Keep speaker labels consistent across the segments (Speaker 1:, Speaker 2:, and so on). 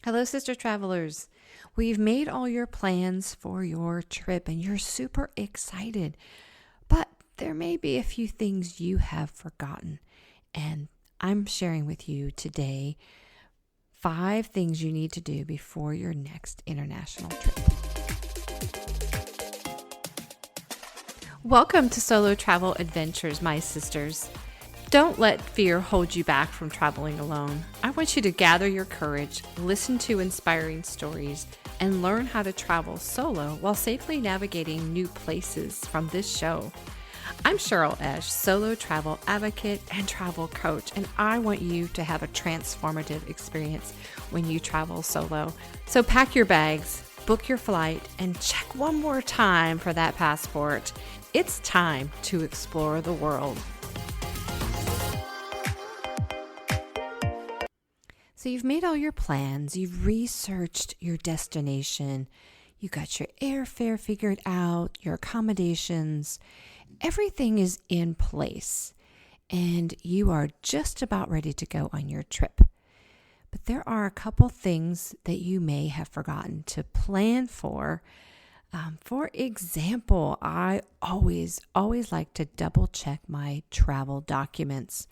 Speaker 1: Hello, sister travelers. We've made all your plans for your trip and you're super excited, but there may be a few things you have forgotten. And I'm sharing with you today 5 things you need to do before your next international trip. Welcome to Solo Travel Adventures, my sisters. Don't let fear hold you back from traveling alone. I want you to gather your courage, listen to inspiring stories, and learn how to travel solo while safely navigating new places from this show. I'm Cheryl Esch, solo travel advocate and travel coach, and I want you to have a transformative experience when you travel solo. So pack your bags, book your flight, and check one more time for that passport. It's time to explore the world. So you've made all your plans, you've researched your destination, you got your airfare figured out, your accommodations, everything is in place, and you are just about ready to go on your trip. But there are a couple things that you may have forgotten to plan for. For example, I always like to double check my travel documents.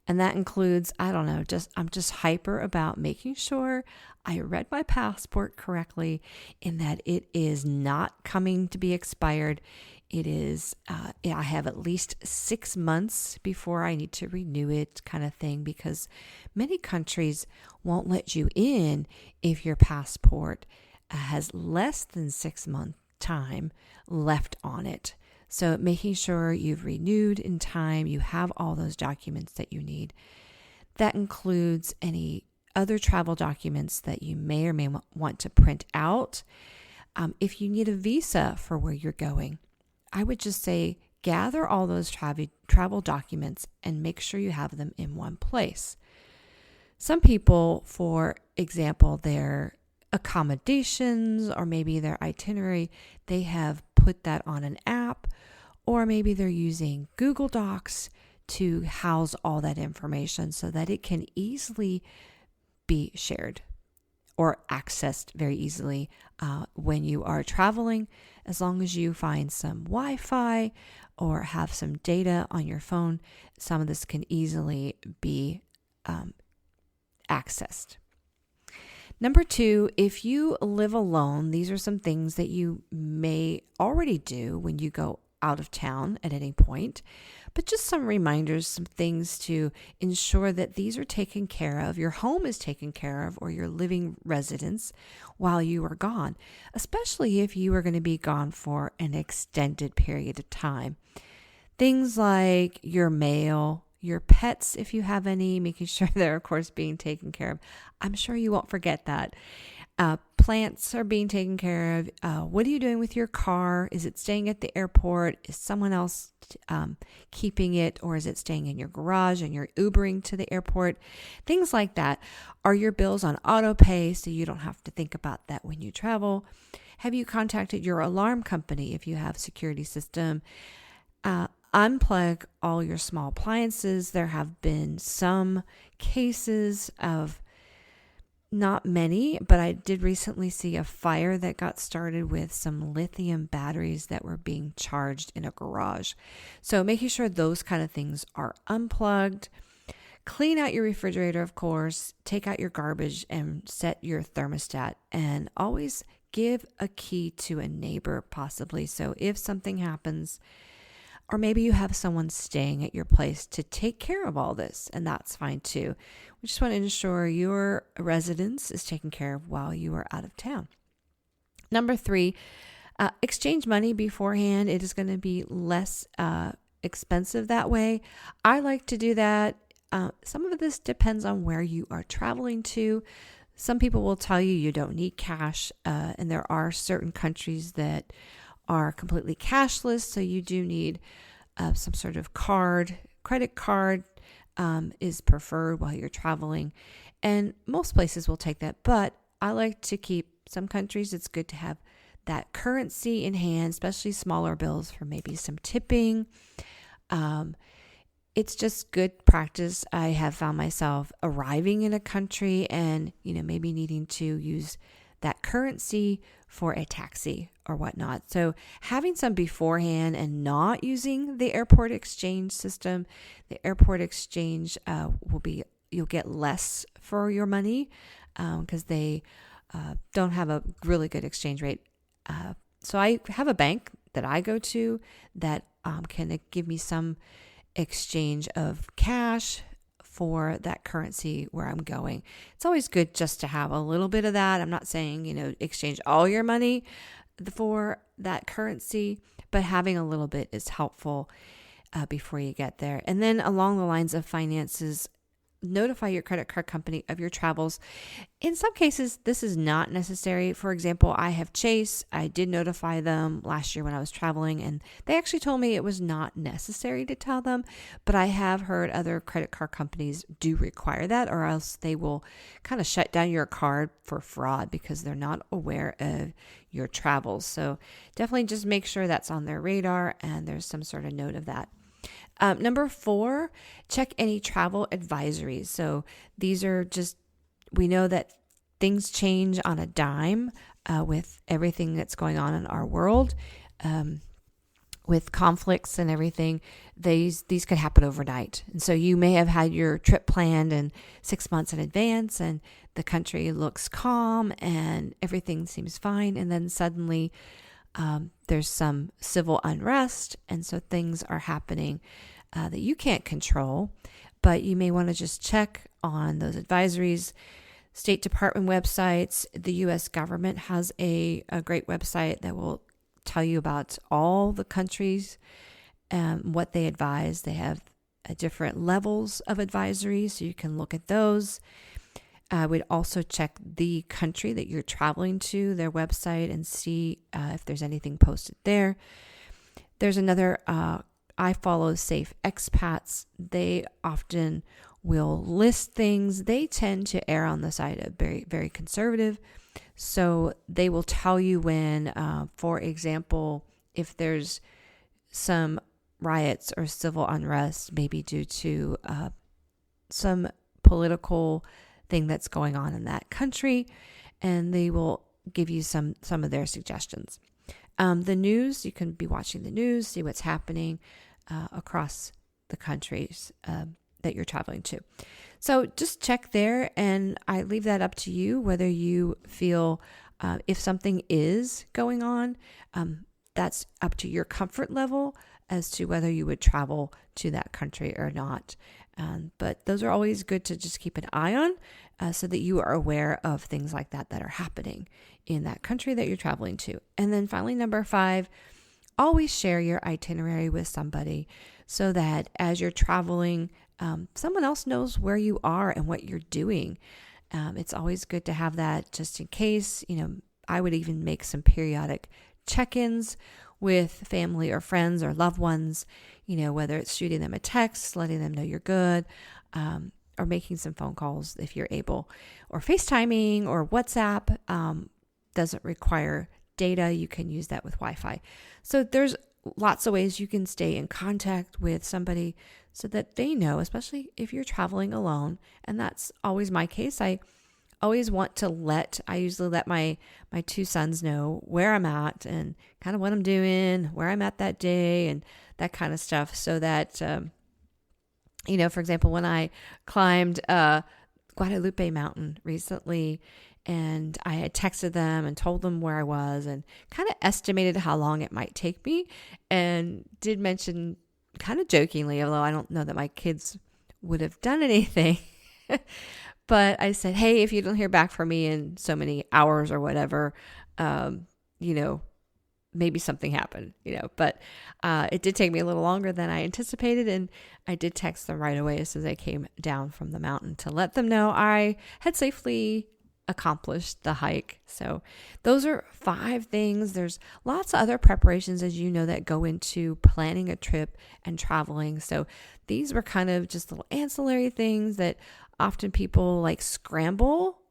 Speaker 1: And that includes, I'm just hyper about making sure I read my passport correctly in that it is not coming to be expired. It is, I have at least 6 months before I need to renew it kind of thing, because many countries won't let you in if your passport has less than 6 months time left on it. So making sure you've renewed in time, you have all those documents that you need. That includes any other travel documents that you may or may want to print out. If you need a visa for where you're going, I would just say gather all those travel documents and make sure you have them in one place. Some people, for example, their accommodations or maybe their itinerary, they have put that on an app, or maybe they're using Google Docs to house all that information so that it can easily be shared or accessed very easily when you are traveling, as long as you find some Wi-Fi or have some data on your phone. Some of this can easily be accessed. Number 2, if you live alone, these are some things that you may already do when you go out of town at any point, but just some reminders, some things to ensure that these are taken care of, your home is taken care of, or your living residence while you are gone, especially if you are going to be gone for an extended period of time. Things like your mail, your pets, if you have any, making sure they're, of course, being taken care of. I'm sure you won't forget that. Plants are being taken care of. What are you doing with your car? Is it staying at the airport? Is someone else keeping it? Or is it staying in your garage and you're Ubering to the airport? Things like that. Are your bills on auto pay so you don't have to think about that when you travel? Have you contacted your alarm company if you have a security system? Unplug all your small appliances. There have been some cases of, not many, but I did recently see a fire that got started with some lithium batteries that were being charged in a garage. So making sure those kind of things are unplugged. Clean out your refrigerator, of course. Take out your garbage and set your thermostat. And always give a key to a neighbor, possibly. So if something happens, or maybe you have someone staying at your place to take care of all this, and that's fine too. We just want to ensure your residence is taken care of while you are out of town. Number 3, exchange money beforehand. It is going to be less expensive that way. I like to do that. Some of this depends on where you are traveling to. Some people will tell you you don't need cash, and there are certain countries that are completely cashless, so you do need some sort of card. Credit card is preferred while you're traveling, and most places will take that, but I like to keep, some countries it's good to have that currency in hand, especially smaller bills for maybe some tipping. it's just good practice. I have found myself arriving in a country and, maybe needing to use that currency for a taxi or whatnot. So having some beforehand and not using the airport exchange system, the airport exchange you'll get less for your money because they don't have a really good exchange rate. So I have a bank that I go to that can give me some exchange of cash for that currency where I'm going. It's always good just to have a little bit of that. I'm not saying, exchange all your money for that currency, but having a little bit is helpful before you get there. And then along the lines of finances, notify your credit card company of your travels. In some cases, this is not necessary. For example, I have Chase. I did notify them last year when I was traveling, and they actually told me it was not necessary to tell them, but I have heard other credit card companies do require that, or else they will kind of shut down your card for fraud because they're not aware of your travels. So definitely just make sure that's on their radar and there's some sort of note of that. Number 4, check any travel advisories. So these are we know that things change on a dime with everything that's going on in our world, with conflicts and everything. These could happen overnight. And so you may have had your trip planned in 6 months in advance and the country looks calm and everything seems fine. And then suddenly there's some civil unrest, and so things are happening that you can't control, but you may want to just check on those advisories. State Department websites, the U.S. government has a great website that will tell you about all the countries, what they advise. They have different levels of advisory, so you can look at those. I would also check the country that you're traveling to, their website, and see if there's anything posted there. There's another, I follow Safe Expats. They often will list things. They tend to err on the side of very, very conservative. So they will tell you when, for example, if there's some riots or civil unrest, maybe due to some political thing that's going on in that country, and they will give you some of their suggestions. The news, you can be watching the news, see what's happening across the countries that you're traveling to. So just check there, and I leave that up to you whether you feel if something is going on, that's up to your comfort level as to whether you would travel to that country or not. But those are always good to just keep an eye on so that you are aware of things like that are happening in that country that you're traveling to. And then finally, number 5, always share your itinerary with somebody so that as you're traveling, someone else knows where you are and what you're doing. It's always good to have that just in case. I would even make some periodic check-ins with family or friends or loved ones, whether it's shooting them a text, letting them know you're good, or making some phone calls if you're able, or FaceTiming or WhatsApp. Doesn't require data. You can use that with Wi-Fi. So there's lots of ways you can stay in contact with somebody so that they know, especially if you're traveling alone. And that's always my case. I usually let my 2 sons know where I'm at and kind of what I'm doing, where I'm at that day and that kind of stuff, so that, for example, when I climbed Guadalupe Mountain recently, and I had texted them and told them where I was and kind of estimated how long it might take me, and did mention kind of jokingly, although I don't know that my kids would have done anything, but I said, hey, if you don't hear back from me in so many hours or whatever, maybe something happened, but it did take me a little longer than I anticipated. And I did text them right away as soon as I came down from the mountain to let them know I had safely accomplished the hike. So those are 5 things. There's lots of other preparations, as you know, that go into planning a trip and traveling. So these were kind of just little ancillary things that often people scramble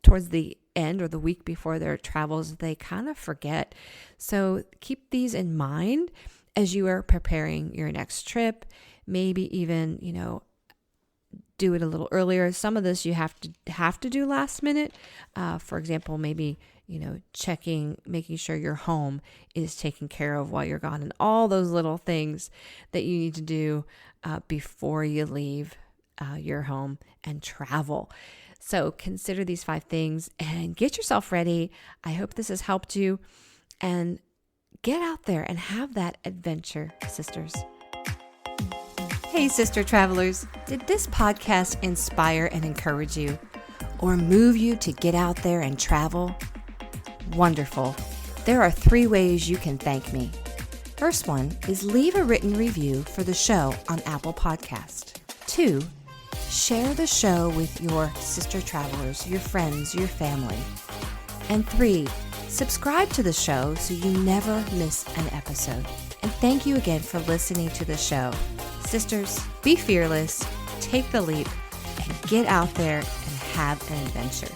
Speaker 1: towards the end or the week before their travels. They kind of forget. So keep these in mind as you are preparing your next trip. maybe even, do it a little earlier. Some of this you have to do last minute. For example, maybe, making sure your home is taken care of while you're gone, and all those little things that you need to do before you leave your home and travel. So consider these 5 things and get yourself ready. I hope this has helped you, and get out there and have that adventure, sisters. Hey, sister travelers, did this podcast inspire and encourage you or move you to get out there and travel? Wonderful. There are 3 ways you can thank me. First one is leave a written review for the show on Apple Podcast. 2, share the show with your sister travelers, your friends, your family. And 3, subscribe to the show so you never miss an episode. And thank you again for listening to the show. Sisters, be fearless, take the leap, and get out there and have an adventure.